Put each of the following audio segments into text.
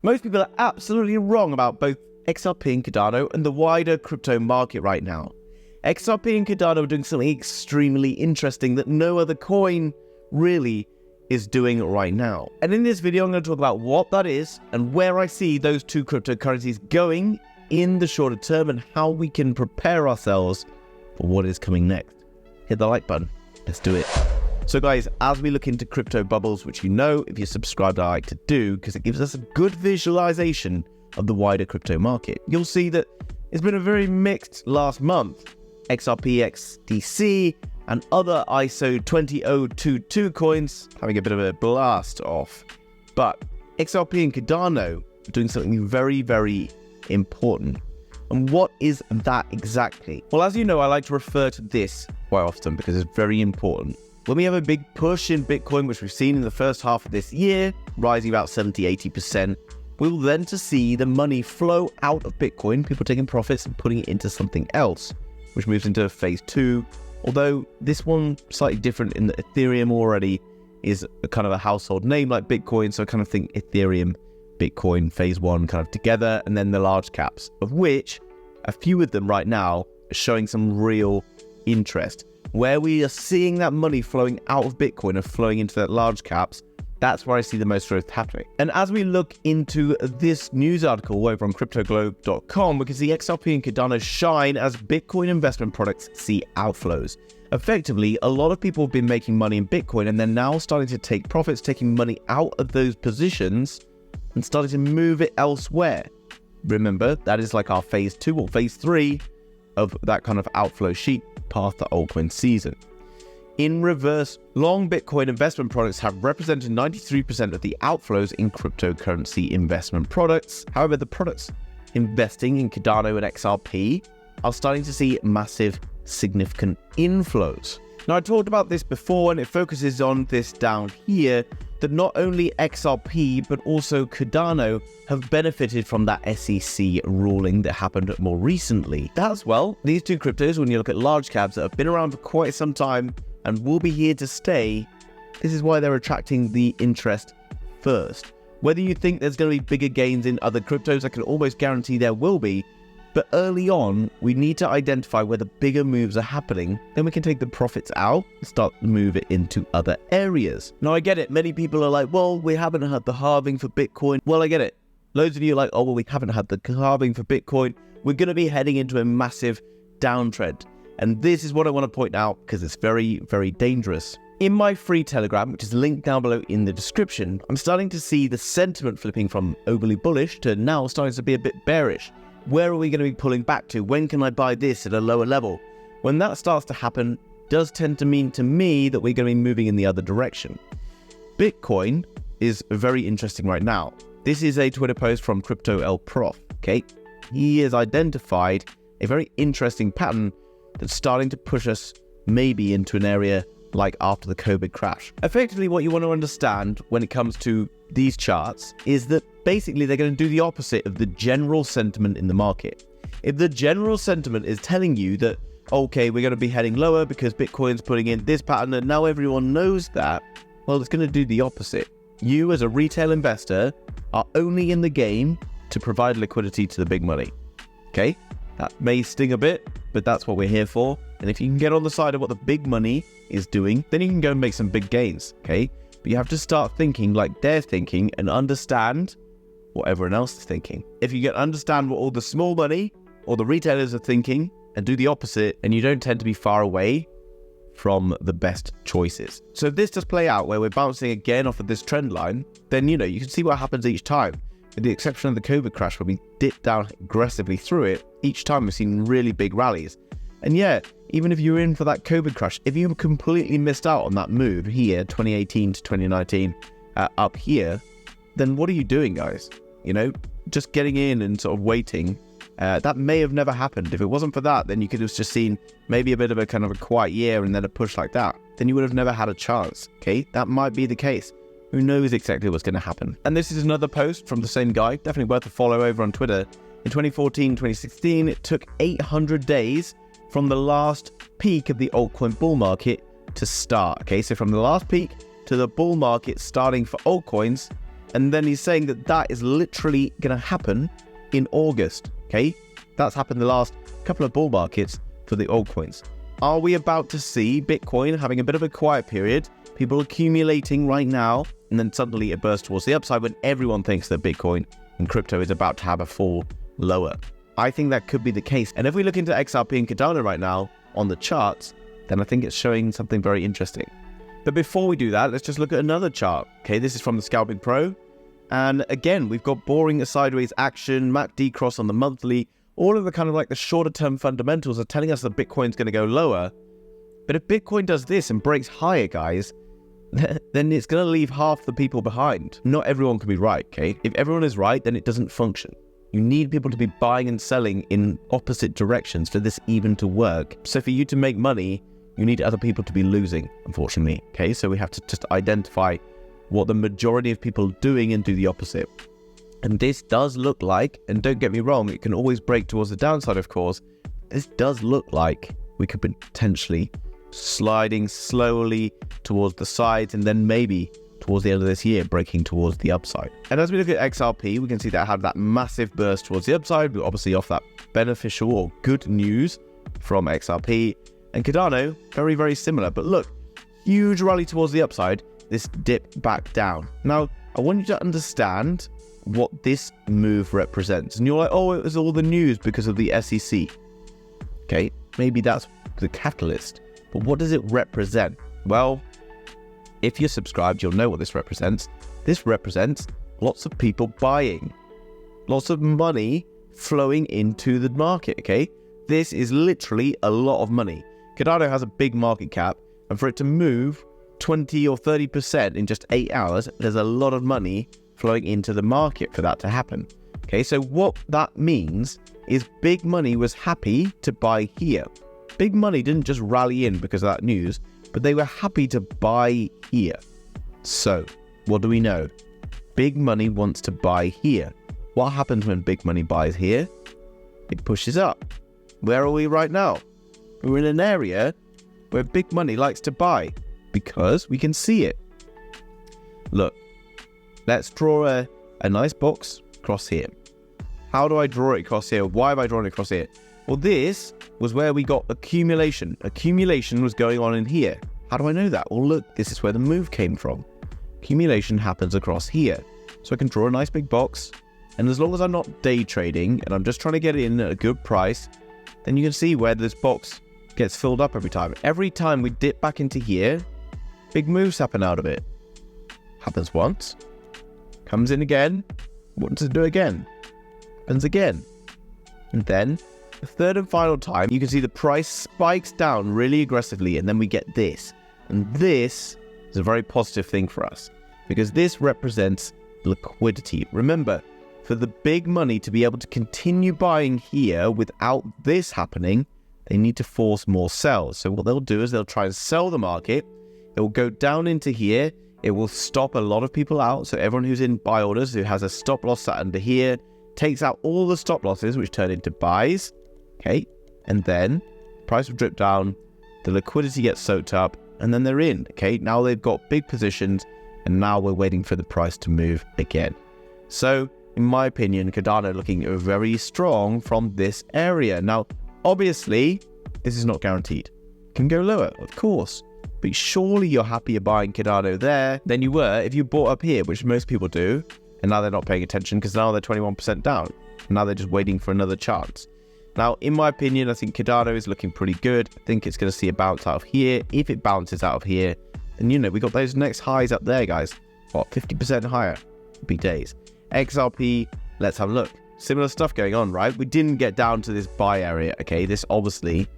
Most people are absolutely wrong about both XRP and Cardano and the wider crypto market right now. XRP and Cardano are doing something extremely interesting that no other coin really is doing right now. And in this video, I'm going to talk about what that is and where I see those two cryptocurrencies going in the shorter term and how we can prepare ourselves for what is coming next. Hit the like button. Let's do it. So guys, as we look into crypto bubbles, which you know, if you're subscribed, I like to do, because it gives us a good visualization of the wider crypto market. You'll see that it's been a very mixed last month. XRP, XDC, and other ISO 20022 coins having a bit of a blast off. But XRP and Cardano are doing something very, very important. And what is that exactly? Well, as you know, I like to refer to this quite often because it's very important. When we have a big push in Bitcoin, which we've seen in the first half of this year, rising about 70-80%, we will then to see the money flow out of Bitcoin, people taking profits and putting it into something else, which moves into phase 2. Although this one slightly different in that Ethereum already is a kind of a household name like Bitcoin. So I kind of think Ethereum, Bitcoin, phase 1 kind of together, and then the large caps, of which a few of them right now are showing some real interest. Where we are seeing that money flowing out of Bitcoin and flowing into that large caps, that's where I see the most growth happening. And as we look into this news article over on cryptoglobe.com, we can see XRP and Cardano shine as Bitcoin investment products see outflows. Effectively, a lot of people have been making money in Bitcoin and they're now starting to take profits, taking money out of those positions and starting to move it elsewhere. Remember, that is like our phase 2 or phase 3 of that kind of outflow sheet past the altcoin season. In reverse, long Bitcoin investment products have represented 93% of the outflows in cryptocurrency investment products. However, the products investing in Cardano and XRP are starting to see massive, significant inflows. Now, I talked about this before, and it focuses on this down here, that not only XRP, but also Cardano have benefited from that SEC ruling that happened more recently. As well, these two cryptos, when you look at large caps that have been around for quite some time and will be here to stay, this is why they're attracting the interest first. Whether you think there's going to be bigger gains in other cryptos, I can almost guarantee there will be. But early on, we need to identify where the bigger moves are happening. Then we can take the profits out and start to move it into other areas. Now, I get it. Many people are like, well, we haven't had the halving for Bitcoin. Well, I get it. Loads of you are like, oh, well, we haven't had the halving for Bitcoin. We're going to be heading into a massive downtrend. And this is what I want to point out because it's very, very dangerous. In my free Telegram, which is linked down below in the description, I'm starting to see the sentiment flipping from overly bullish to now starting to be a bit bearish. Where are we going to be pulling back to? When can I buy this at a lower level? When that starts to happen, does tend to mean to me that we're going to be moving in the other direction. Bitcoin is very interesting right now. This is a Twitter post from Crypto El Prof. Okay, he has identified a very interesting pattern that's starting to push us maybe into an area like after the COVID crash. Effectively, what you want to understand when it comes to these charts is that basically they're going to do the opposite of the general sentiment in the market. If the general sentiment is telling you that, okay, we're going to be heading lower because Bitcoin's putting in this pattern and now everyone knows that, well, it's going to do the opposite. You as a retail investor are only in the game to provide liquidity to the big money. Okay, that may sting a bit, but that's what we're here for. And if you can get on the side of what the big money is doing, then you can go and make some big gains, okay? But you have to start thinking like they're thinking and understand what everyone else is thinking. If you can understand what all the small money or the retailers are thinking and do the opposite, and you don't tend to be far away from the best choices. So if this does play out where we're bouncing again off of this trend line, then, you know, you can see what happens each time. With the exception of the COVID crash where we dipped down aggressively through it, each time we've seen really big rallies. And yeah, even if you're in for that COVID crash, if you completely missed out on that move here, 2018 to 2019, up here, then what are you doing, guys? You know, just getting in and sort of waiting. That may have never happened. If it wasn't for that, then you could have just seen maybe a bit of a kind of a quiet year and then a push like that. Then you would have never had a chance, okay? That might be the case. Who knows exactly what's going to happen? And this is another post from the same guy, definitely worth a follow over on Twitter. In 2014, 2016, it took 800 days from the last peak of the altcoin bull market to start. Okay, so from the last peak to the bull market starting for altcoins, And then he's saying that that is literally going to happen in August, okay? That's happened the last couple of bull markets for the altcoins. Are we about to see Bitcoin having a bit of a quiet period, people accumulating right now, and then suddenly it bursts towards the upside when everyone thinks that Bitcoin and crypto is about to have a fall lower? I think that could be the case. And if we look into XRP and Cardano right now on the charts, then I think it's showing something very interesting. But before we do that, let's just look at another chart. Okay, this is from the Scalping Pro. And again, we've got boring sideways action, MACD cross on the monthly. All of the kind of like the shorter term fundamentals are telling us that Bitcoin's going to go lower. But if Bitcoin does this and breaks higher, guys, then it's going to leave half the people behind. Not everyone can be right, okay? If everyone is right, then it doesn't function. You need people to be buying and selling in opposite directions for this even to work. So for you to make money, you need other people to be losing, unfortunately, okay? So we have to just identify what the majority of people are doing and do the opposite. And this does look like, and don't get me wrong, it can always break towards the downside, of course. This does look like we could potentially sliding slowly towards the sides and then maybe towards the end of this year breaking towards the upside. And as we look at XRP, we can see that had that massive burst towards the upside, but obviously off that beneficial or good news from XRP. And Cardano, very, very similar. But look, huge rally towards the upside, this dip back down. Now, I want you to understand what this move represents. And you're like, oh, it was all the news because of the SEC. Okay, maybe that's the catalyst. But what does it represent? Well, if you're subscribed, you'll know what this represents. This represents lots of people buying, lots of money flowing into the market, okay? This is literally a lot of money. Cardano has a big market cap, and for it to move 20 or 30% in just 8 hours, there's a lot of money flowing into the market for that to happen. Okay, so what that means is big money was happy to buy here. Big money didn't just rally in because of that news, but they were happy to buy here. So, what do we know? Big money wants to buy here. What happens when big money buys here? It pushes up. Where are we right now? We're in an area where big money likes to buy because we can see it. Look, let's draw a nice box across here. How do I draw it across here? Why have I drawn it across here? Well, this was where we got accumulation. Accumulation was going on in here. How do I know that? Well, look, this is where the move came from. Accumulation happens across here. So I can draw a nice big box. And as long as I'm not day trading and I'm just trying to get it in at a good price, then you can see where this box gets filled up every time. Every time we dip back into here, big moves happen out of it. Happens once. Comes in again. Wants to do again. Happens again. And then the third and final time, you can see the price spikes down really aggressively, and then we get this. And this is a very positive thing for us because this represents liquidity. Remember, for the big money to be able to continue buying here without this happening, they need to force more sells. So what they'll do is they'll try and sell the market. It will go down into here. It will stop a lot of people out. So everyone who's in buy orders, who has a stop loss sat under here, takes out all the stop losses, which turn into buys. Okay, and then price will drip down, the liquidity gets soaked up, and then they're in. Okay, now they've got big positions, and now we're waiting for the price to move again. So, in my opinion, Cardano looking very strong from this area. Now, obviously, this is not guaranteed. It can go lower, of course, but surely you're happier buying Cardano there than you were if you bought up here, which most people do, and now they're not paying attention because now they're 21% down. Now they're just waiting for another chance. Now, in my opinion, I think Cardano is looking pretty good. I think it's going to see a bounce out of here. If it bounces out of here, then, you know, we got those next highs up there, guys. What, 50% higher? Be days. XRP, let's have a look. Similar stuff going on, right? We didn't get down to this buy area, okay? This obviously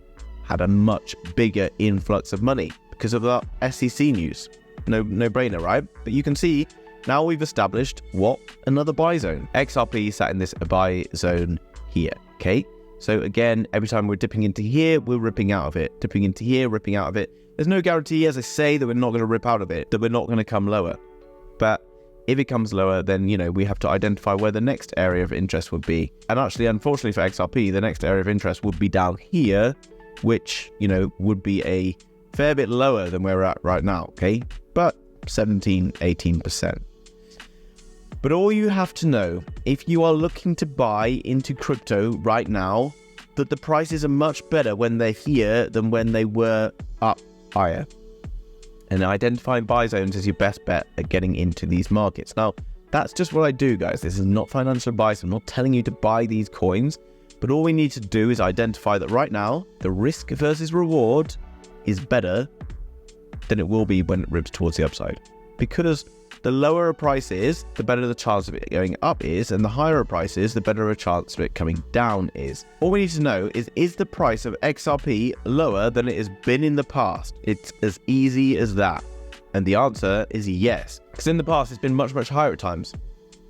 had a much bigger influx of money because of the SEC news. No brainer, right? But you can see now we've established what? Another buy zone. XRP sat in this buy zone here, okay? So again, every time we're dipping into here, we're ripping out of it. Dipping into here, ripping out of it. There's no guarantee, as I say, that we're not going to rip out of it, that we're not going to come lower. But if it comes lower, then, you know, we have to identify where the next area of interest would be. And actually, unfortunately for XRP, the next area of interest would be down here, which, you know, would be a fair bit lower than where we're at right now, okay? But 17, 18%. But all you have to know, if you are looking to buy into crypto right now, that the prices are much better when they're here than when they were up higher. And identifying buy zones is your best bet at getting into these markets. Now, that's just what I do, guys. This is not financial advice. I'm not telling you to buy these coins, but all we need to do is identify that right now, the risk versus reward is better than it will be when it rips towards the upside. Because the lower a price is, the better the chance of it going up is, and the higher a price is, the better a chance of it coming down is. All we need to know is the price of XRP lower than it has been in the past? It's as easy as that. And the answer is yes. Because in the past, it's been much, much higher at times.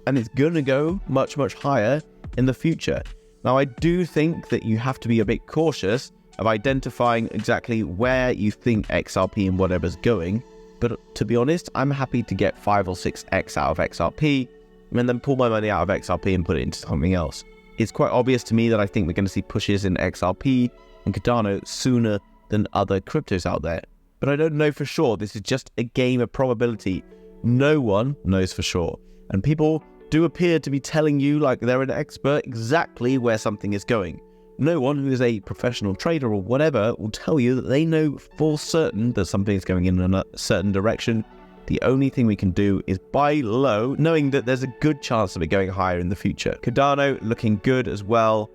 And it's going to go much, much higher in the future. Now, I do think that you have to be a bit cautious of identifying exactly where you think XRP and whatever's going. But to be honest, I'm happy to get 5 or 6x out of XRP and then pull my money out of XRP and put it into something else. It's quite obvious to me that I think we're going to see pushes in XRP and Cardano sooner than other cryptos out there. But I don't know for sure. This is just a game of probability. No one knows for sure. And people do appear to be telling you like they're an expert exactly where something is going. No one who is a professional trader or whatever will tell you that they know for certain that something is going in a certain direction. The only thing we can do is buy low, knowing that there's a good chance of it going higher in the future. Cardano looking good as well.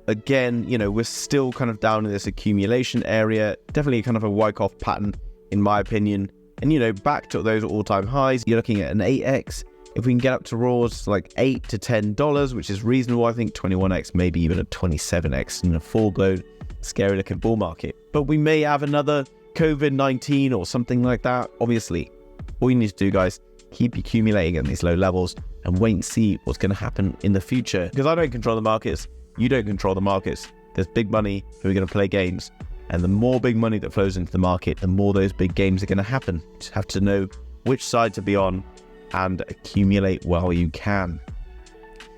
Again, you know, we're still kind of down in this accumulation area. Definitely kind of a Wyckoff pattern, in my opinion. And, you know, back to those all-time highs, you're looking at an 8x. If we can get up to raws like $8 to $10, which is reasonable, I think 21x, maybe even a 27x in a full-blown, scary-looking bull market. But we may have another COVID-19 or something like that. Obviously, all you need to do, guys, keep accumulating at these low levels and wait and see what's going to happen in the future. Because I don't control the markets. You don't control the markets. There's big money who are going to play games. And the more big money that flows into the market, the more those big games are going to happen. You just have to know which side to be on and accumulate while you can.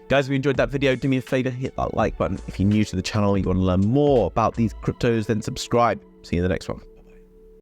Guys, if you enjoyed that video, do me a favor, hit that like button. If you're new to the channel, you want to learn more about these cryptos, then subscribe. See you in the next one.